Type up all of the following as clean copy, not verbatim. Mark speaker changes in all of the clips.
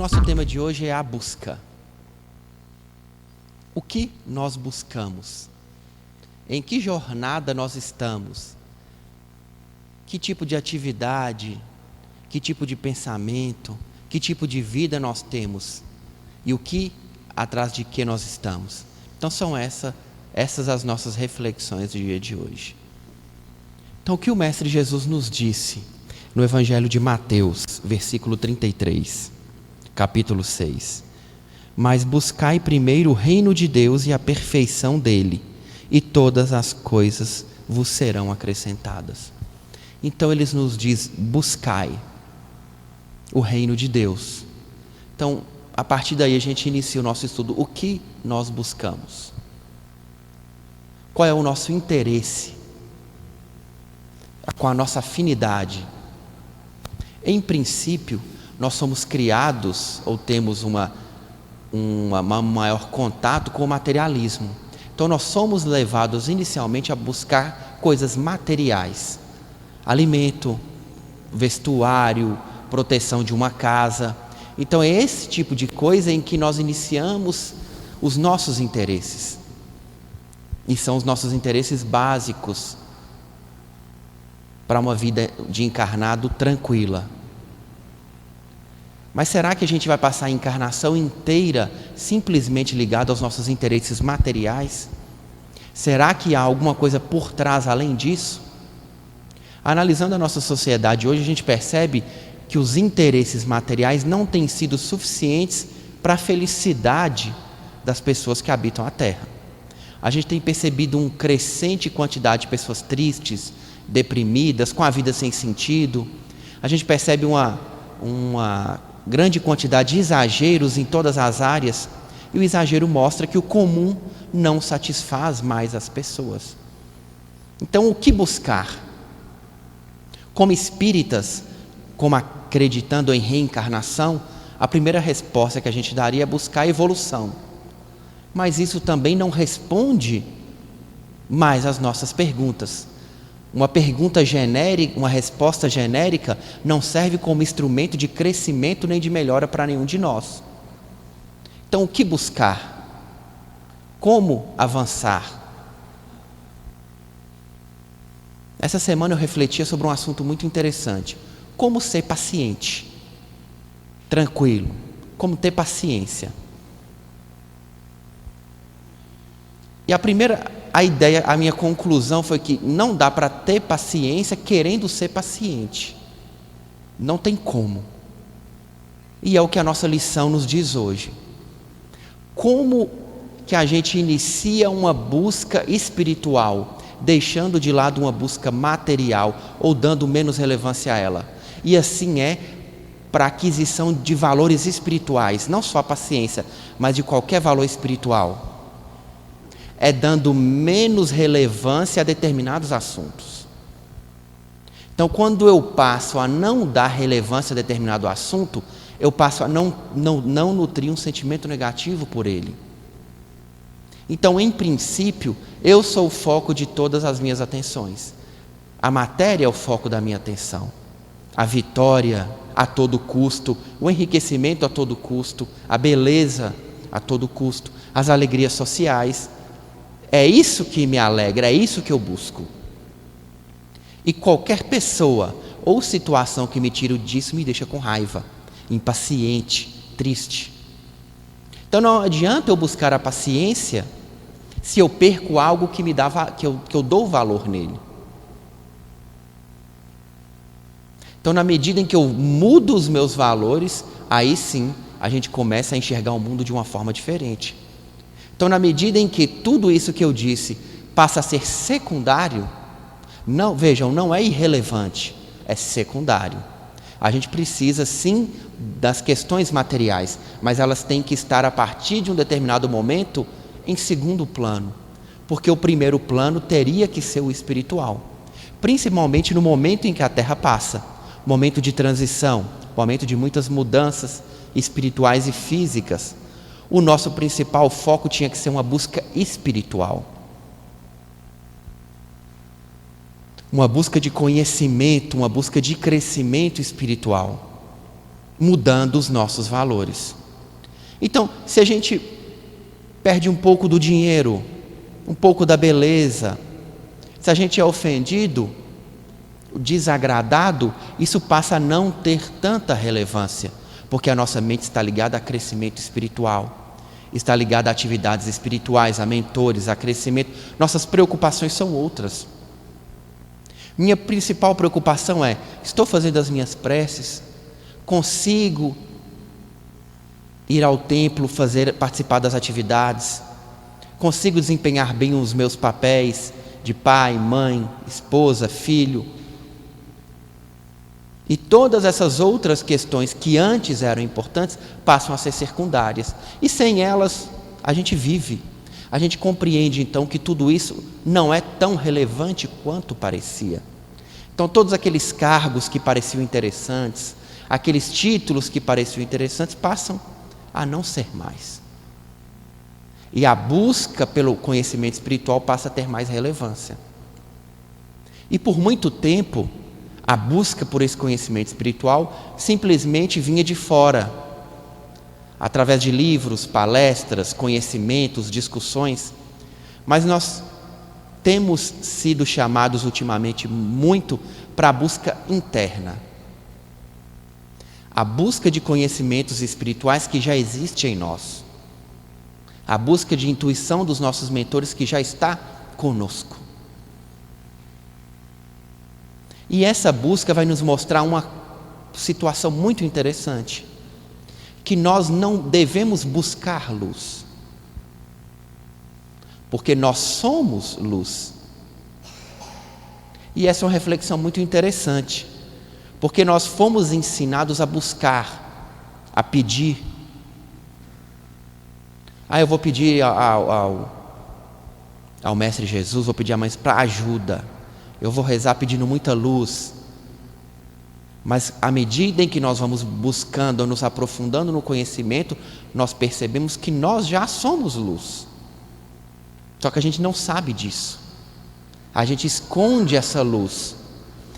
Speaker 1: nosso tema de hoje é a busca. O que nós buscamos? Em que jornada nós estamos? Que tipo de atividade, que tipo de pensamento, que tipo de vida nós temos? E o que, atrás de que nós estamos? Então são essas as nossas reflexões do dia de hoje. Então o que o Mestre Jesus nos disse no Evangelho de Mateus, versículo 33, capítulo 6. Mas buscai primeiro o reino de Deus e a perfeição dele, e todas as coisas vos serão acrescentadas. Então ele nos diz, buscai o reino de Deus. Então, a partir daí a gente inicia o nosso estudo. O que nós buscamos? Qual é o nosso interesse? Com a nossa afinidade? Em princípio, nós somos criados ou temos um maior contato com o materialismo. Então nós somos levados inicialmente a buscar coisas materiais. Alimento, vestuário, proteção de uma casa. Então é esse tipo de coisa em que nós iniciamos os nossos interesses. E são os nossos interesses básicos para uma vida de encarnado tranquila. Mas será que a gente vai passar a encarnação inteira simplesmente ligado aos nossos interesses materiais? Será que há alguma coisa por trás além disso? Analisando a nossa sociedade hoje, a gente percebe que os interesses materiais não têm sido suficientes para a felicidade das pessoas que habitam a Terra. A gente tem percebido uma crescente quantidade de pessoas tristes, deprimidas, com a vida sem sentido. A gente percebe uma grande quantidade de exageros em todas as áreas, e o exagero mostra que o comum não satisfaz mais as pessoas. Então, o que buscar? Como espíritas, como acreditando em reencarnação, a primeira resposta que a gente daria é buscar a evolução. Mas isso também não responde mais às nossas perguntas. Uma pergunta genérica, uma resposta genérica não serve como instrumento de crescimento nem de melhora para nenhum de nós. Então, o que buscar? Como avançar? Essa semana eu refletia sobre um assunto muito interessante. Como ser paciente, tranquilo, como ter paciência. E a minha conclusão foi que não dá para ter paciência querendo ser paciente. Não tem como. E é o que a nossa lição nos diz hoje. Como que a gente inicia uma busca espiritual, deixando de lado uma busca material ou dando menos relevância a ela? E assim é para a aquisição de valores espirituais, não só a paciência, mas de qualquer valor espiritual. É dando menos relevância a determinados assuntos. Então, quando eu passo a não dar relevância a determinado assunto, eu passo a não nutrir um sentimento negativo por ele. Então, em princípio, eu sou o foco de todas as minhas atenções. A matéria é o foco da minha atenção. A vitória a todo custo, o enriquecimento a todo custo, a beleza a todo custo, as alegrias sociais. É isso que me alegra, é isso que eu busco. E qualquer pessoa ou situação que me tire disso me deixa com raiva, impaciente, triste. Então não adianta eu buscar a paciência se eu perco algo que eu dou valor nele. Então, na medida em que eu mudo os meus valores, aí sim a gente começa a enxergar o mundo de uma forma diferente. Então, na medida em que tudo isso que eu disse passa a ser secundário, não é irrelevante, é secundário. A gente precisa sim das questões materiais, mas elas têm que estar a partir de um determinado momento em segundo plano, porque o primeiro plano teria que ser o espiritual, principalmente no momento em que a Terra passa, momento de transição, momento de muitas mudanças espirituais e físicas. O nosso principal foco tinha que ser uma busca espiritual. Uma busca de conhecimento, uma busca de crescimento espiritual. mudando os nossos valores. Então, se a gente perde um pouco do dinheiro, um pouco da beleza, se a gente é ofendido, desagradado, isso passa a não ter tanta relevância, porque a nossa mente está ligada a crescimento espiritual, está ligada a atividades espirituais, a mentores, a crescimento. Nossas preocupações são outras. Minha principal preocupação é: estou fazendo as minhas preces? Consigo ir ao templo, participar das atividades? Consigo desempenhar bem os meus papéis de pai, mãe, esposa, filho? E todas essas outras questões que antes eram importantes passam a ser secundárias. E sem elas, a gente vive. A gente compreende então que tudo isso não é tão relevante quanto parecia. Então todos aqueles cargos que pareciam interessantes, aqueles títulos que pareciam interessantes, passam a não ser mais. E a busca pelo conhecimento espiritual passa a ter mais relevância. E por muito tempo, a busca por esse conhecimento espiritual simplesmente vinha de fora, através de livros, palestras, conhecimentos, discussões. Mas nós temos sido chamados ultimamente muito para a busca interna. A busca de conhecimentos espirituais que já existe em nós. A busca de intuição dos nossos mentores que já está conosco. E essa busca vai nos mostrar uma situação muito interessante, que nós não devemos buscar luz, porque nós somos luz. E essa é uma reflexão muito interessante, porque nós fomos ensinados a buscar, a pedir. Eu vou pedir ao Mestre Jesus, vou pedir a Mãe para ajuda. Eu vou rezar pedindo muita luz. Mas à medida em que nós vamos buscando, nos aprofundando no conhecimento, nós percebemos que nós já somos luz. Só que a gente não sabe disso. A gente esconde essa luz.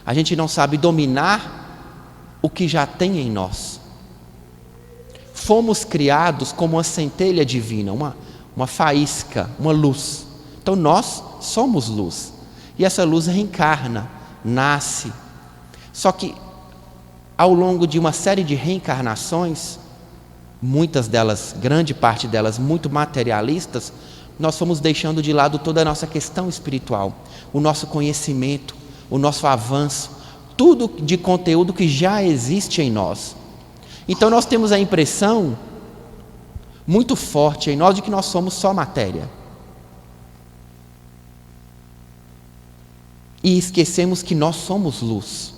Speaker 1: A gente não sabe dominar o que já tem em nós. Fomos criados como uma centelha divina, uma faísca, uma luz. Então nós somos luz. E essa luz reencarna, nasce. Só que ao longo de uma série de reencarnações, muitas delas, grande parte delas muito materialistas, nós fomos deixando de lado toda a nossa questão espiritual, o nosso conhecimento, o nosso avanço, tudo de conteúdo que já existe em nós. Então nós temos a impressão muito forte em nós de que nós somos só matéria. E esquecemos que nós somos luz,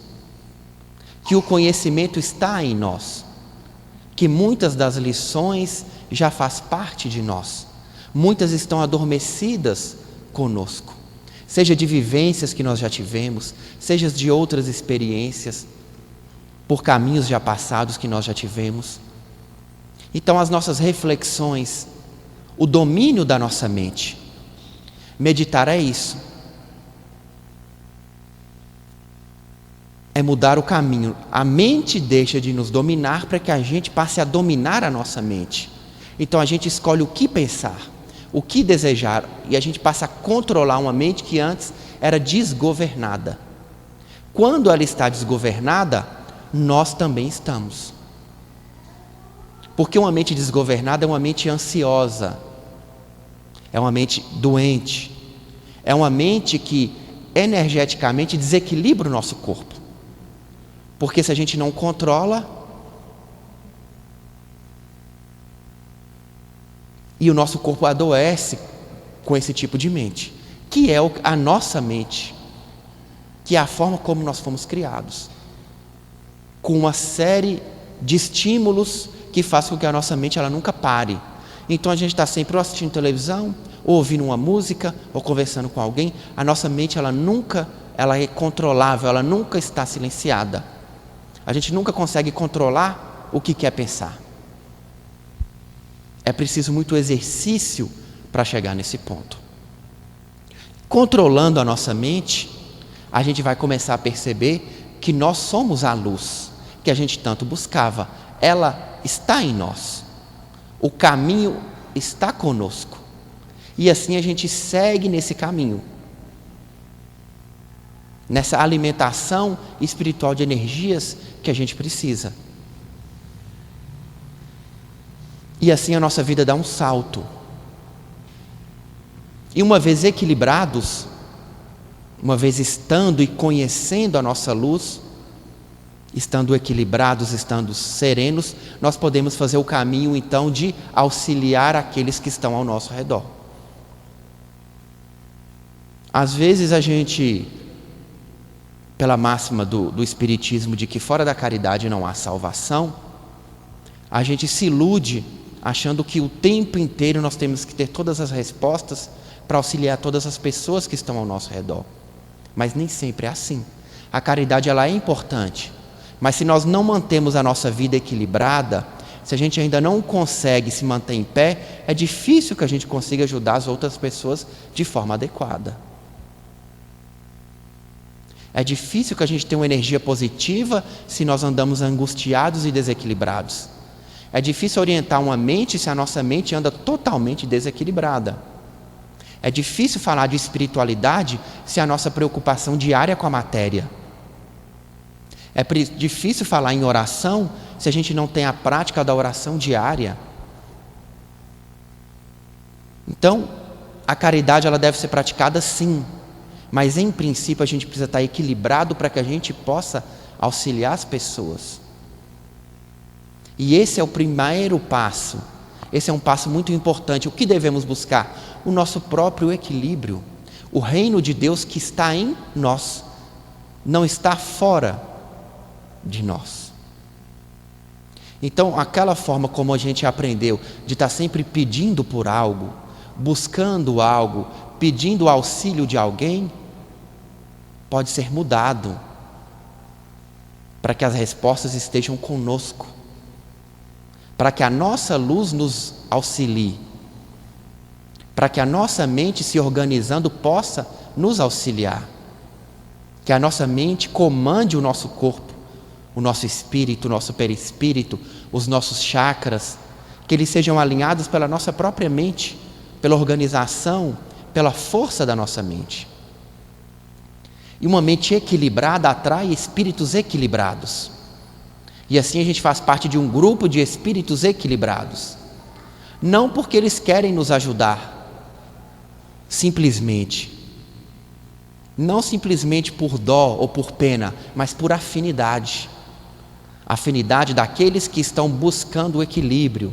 Speaker 1: que o conhecimento está em nós, que muitas das lições já faz parte de nós, muitas estão adormecidas conosco, seja de vivências que nós já tivemos, seja de outras experiências, por caminhos já passados que nós já tivemos. Então as nossas reflexões, o domínio da nossa mente, meditar é isso. É mudar o caminho. A mente deixa de nos dominar para que a gente passe a dominar a nossa mente. Então a gente escolhe o que pensar, o que desejar, e a gente passa a controlar uma mente que antes era desgovernada. Quando ela está desgovernada, nós também estamos. Porque uma mente desgovernada é uma mente ansiosa, é uma mente doente, é uma mente que energeticamente desequilibra o nosso corpo. Porque se a gente não controla, e o nosso corpo adoece com esse tipo de mente, que é a nossa mente, que é a forma como nós fomos criados, com uma série de estímulos que faz com que a nossa mente ela nunca pare. Então a gente está sempre ou assistindo televisão, ou ouvindo uma música, ou conversando com alguém. A nossa mente ela é controlável, ela nunca está silenciada. A gente nunca consegue controlar o que quer pensar. É preciso muito exercício para chegar nesse ponto. Controlando a nossa mente, a gente vai começar a perceber que nós somos a luz que a gente tanto buscava. ela está em nós. O caminho está conosco. E assim a gente segue nesse caminho, nessa alimentação espiritual de energias que a gente precisa. E assim a nossa vida dá um salto. E uma vez equilibrados, uma vez estando e conhecendo a nossa luz, estando equilibrados, estando serenos, nós podemos fazer o caminho então de auxiliar aqueles que estão ao nosso redor. Às vezes a gente, pela máxima do Espiritismo de que fora da caridade não há salvação, a gente se ilude achando que o tempo inteiro nós temos que ter todas as respostas para auxiliar todas as pessoas que estão ao nosso redor. Mas nem sempre é assim. A caridade ela é importante, mas se nós não mantemos a nossa vida equilibrada, se a gente ainda não consegue se manter em pé, é difícil que a gente consiga ajudar as outras pessoas de forma adequada. É difícil que a gente tenha uma energia positiva se nós andamos angustiados e desequilibrados. É difícil orientar uma mente se a nossa mente anda totalmente desequilibrada. É difícil falar de espiritualidade se a nossa preocupação diária é com a matéria. É difícil falar em oração se a gente não tem a prática da oração diária. Então, a caridade ela deve ser praticada sim, mas em princípio a gente precisa estar equilibrado para que a gente possa auxiliar as pessoas. E esse é o primeiro passo. Esse é um passo muito importante. O que devemos buscar? O nosso próprio equilíbrio. O reino de Deus que está em nós, não está fora de nós. Então, aquela forma como a gente aprendeu de estar sempre pedindo por algo, buscando algo, pedindo auxílio de alguém, pode ser mudado para que as respostas estejam conosco, para que a nossa luz nos auxilie, para que a nossa mente se organizando possa nos auxiliar, que a nossa mente comande o nosso corpo, o nosso espírito, o nosso perispírito, os nossos chakras, que eles sejam alinhados pela nossa própria mente, pela organização, pela força da nossa mente. E uma mente equilibrada atrai espíritos equilibrados. E assim a gente faz parte de um grupo de espíritos equilibrados. Não porque eles querem nos ajudar, simplesmente. Não simplesmente por dó ou por pena, mas por afinidade. Afinidade daqueles que estão buscando o equilíbrio,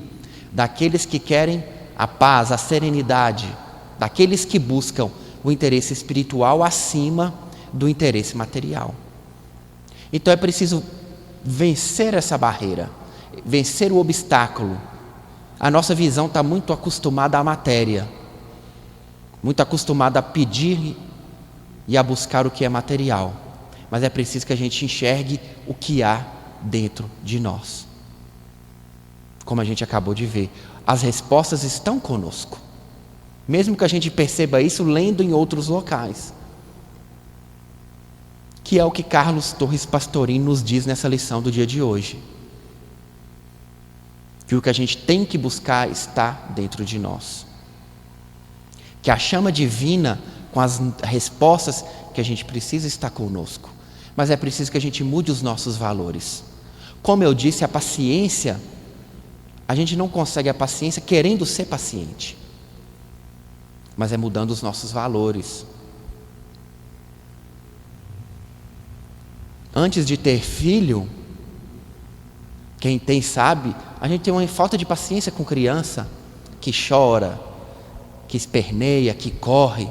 Speaker 1: daqueles que querem a paz, a serenidade, daqueles que buscam o interesse espiritual acima do interesse material. Então é preciso vencer essa barreira, vencer o obstáculo. A nossa visão está muito acostumada à matéria, muito acostumada a pedir e a buscar o que é material, mas é preciso que a gente enxergue o que há dentro de nós. Como a gente acabou de ver, as respostas estão conosco, mesmo que a gente perceba isso lendo em outros locais, que é o que Carlos Torres Pastorin nos diz nessa lição do dia de hoje, que o que a gente tem que buscar está dentro de nós, que a chama divina com as respostas que a gente precisa está conosco, mas é preciso que a gente mude os nossos valores. Como eu disse, a paciência, a gente não consegue a paciência querendo ser paciente, mas é mudando os nossos valores. Antes de ter filho, quem tem sabe, a gente tem uma falta de paciência com criança que chora, que esperneia, que corre.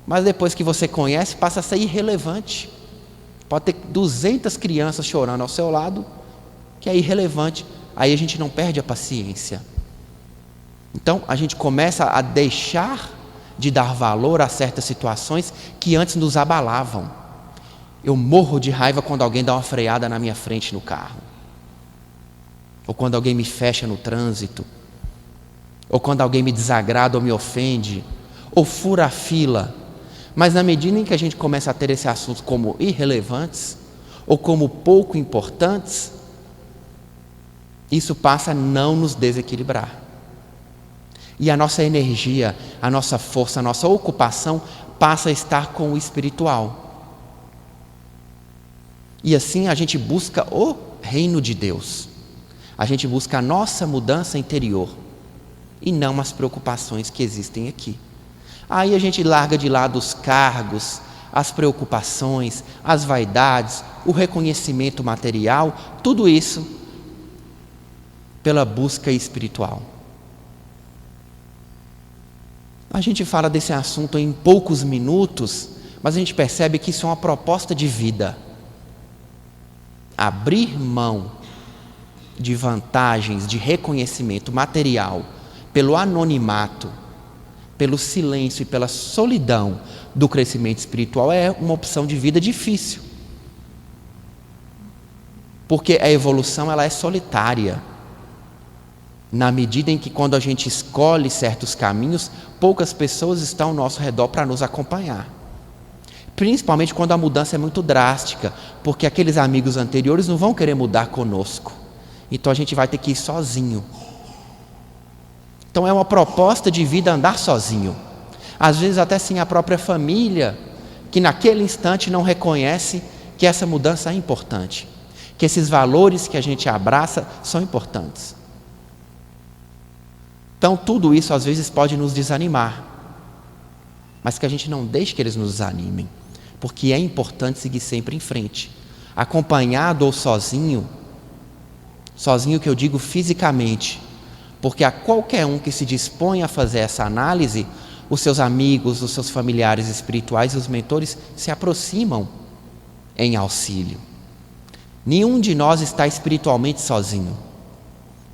Speaker 1: Mas depois que você conhece, passa a ser irrelevante. Pode ter 200 crianças chorando ao seu lado, que é irrelevante. Aí a gente não perde a paciência. Então a gente começa a deixar de dar valor a certas situações que antes nos abalavam. Eu morro de raiva quando alguém dá uma freada na minha frente no carro, ou quando alguém me fecha no trânsito, ou quando alguém me desagrada ou me ofende, ou fura a fila. Mas na medida em que a gente começa a ter esse assunto como irrelevantes, ou como pouco importantes, isso passa a não nos desequilibrar. E a nossa energia, a nossa força, a nossa ocupação passa a estar com o espiritual. E assim a gente busca o reino de Deus. A gente busca a nossa mudança interior e não as preocupações que existem aqui. Aí a gente larga de lado os cargos, as preocupações, as vaidades, o reconhecimento material, tudo isso pela busca espiritual. A gente fala desse assunto em poucos minutos, mas a gente percebe que isso é uma proposta de vida. Abrir mão de vantagens, de reconhecimento material, pelo anonimato, pelo silêncio e pela solidão do crescimento espiritual é uma opção de vida difícil. Porque a evolução ela é solitária. Na medida em que quando a gente escolhe certos caminhos, poucas pessoas estão ao nosso redor para nos acompanhar. Principalmente quando a mudança é muito drástica, porque aqueles amigos anteriores não vão querer mudar conosco. Então a gente vai ter que ir sozinho. Então é uma proposta de vida andar sozinho. Às vezes até sim a própria família, que naquele instante não reconhece que essa mudança é importante, que esses valores que a gente abraça são importantes. Então tudo isso às vezes pode nos desanimar, mas que a gente não deixe que eles nos desanimem, porque é importante seguir sempre em frente, acompanhado ou sozinho que eu digo fisicamente, porque a qualquer um que se dispõe a fazer essa análise, os seus amigos, os seus familiares espirituais e os mentores se aproximam em auxílio. Nenhum de nós está espiritualmente sozinho,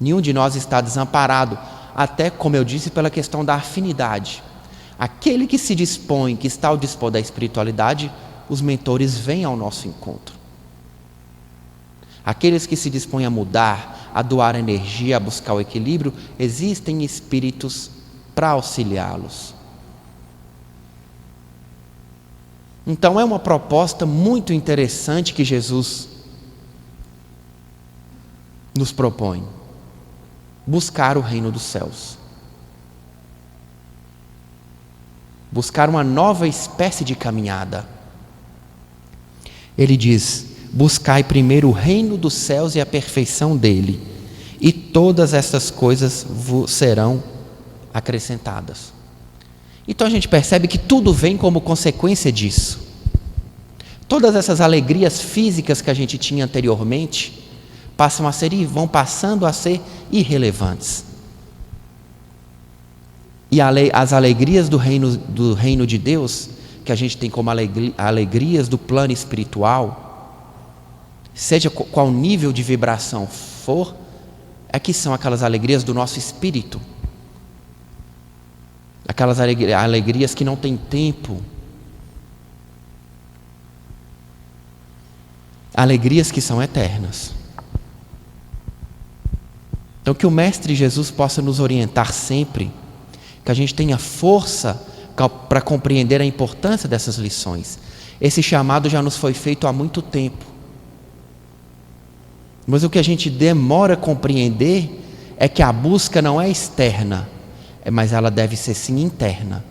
Speaker 1: nenhum de nós está desamparado, até, como eu disse, pela questão da afinidade. Aquele que se dispõe, que está ao dispor da espiritualidade, os mentores vêm ao nosso encontro. Aqueles que se dispõem a mudar, a doar energia, a buscar o equilíbrio, existem espíritos para auxiliá-los. Então é uma proposta muito interessante que Jesus nos propõe. Buscar o reino dos céus. Buscar uma nova espécie de caminhada. Ele diz: buscai primeiro o reino dos céus e a perfeição dele, e todas estas coisas vos serão acrescentadas. Então a gente percebe que tudo vem como consequência disso. Todas essas alegrias físicas que a gente tinha anteriormente passam a ser e vão passando a ser irrelevantes. E as alegrias do reino de Deus, que a gente tem como alegrias do plano espiritual, seja qual nível de vibração for, é que são aquelas alegrias do nosso espírito. Aquelas alegrias que não têm tempo. Alegrias que são eternas. Então que o Mestre Jesus possa nos orientar sempre, que a gente tenha força para compreender a importância dessas lições. Esse chamado já nos foi feito há muito tempo. Mas o que a gente demora a compreender é que a busca não é externa, mas ela deve ser sim interna.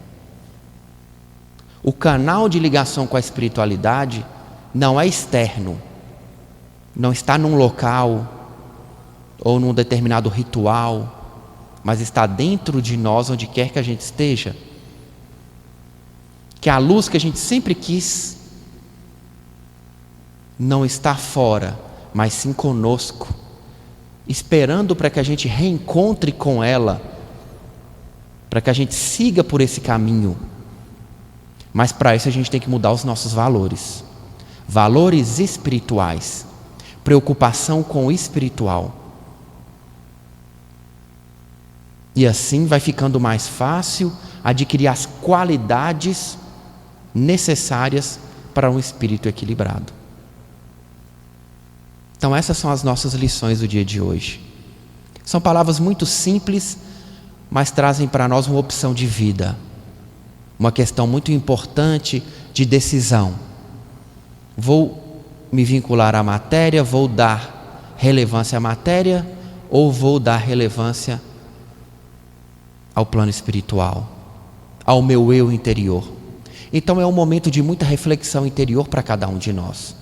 Speaker 1: O canal de ligação com a espiritualidade não é externo, não está num local ou num determinado ritual, mas está dentro de nós, onde quer que a gente esteja. Que a luz que a gente sempre quis não está fora, mas sim conosco, esperando para que a gente reencontre com ela, para que a gente siga por esse caminho. Mas para isso a gente tem que mudar os nossos valores, valores espirituais, preocupação com o espiritual. E assim vai ficando mais fácil adquirir as qualidades necessárias para um espírito equilibrado. Então essas são as nossas lições do dia de hoje. São palavras muito simples, mas trazem para nós uma opção de vida, uma questão muito importante de decisão. Vou me vincular à matéria, vou dar relevância à matéria ou vou dar relevância ao plano espiritual, ao meu eu interior? Então é um momento de muita reflexão interior para cada um de nós.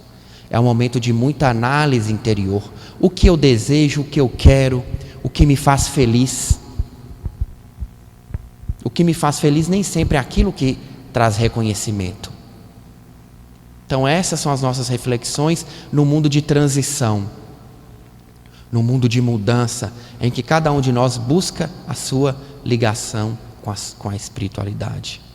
Speaker 1: É um momento de muita análise interior. O que eu desejo, o que eu quero, o que me faz feliz. O que me faz feliz nem sempre é aquilo que traz reconhecimento. Então essas são as nossas reflexões no mundo de transição, no mundo de mudança, em que cada um de nós busca a sua ligação com a espiritualidade.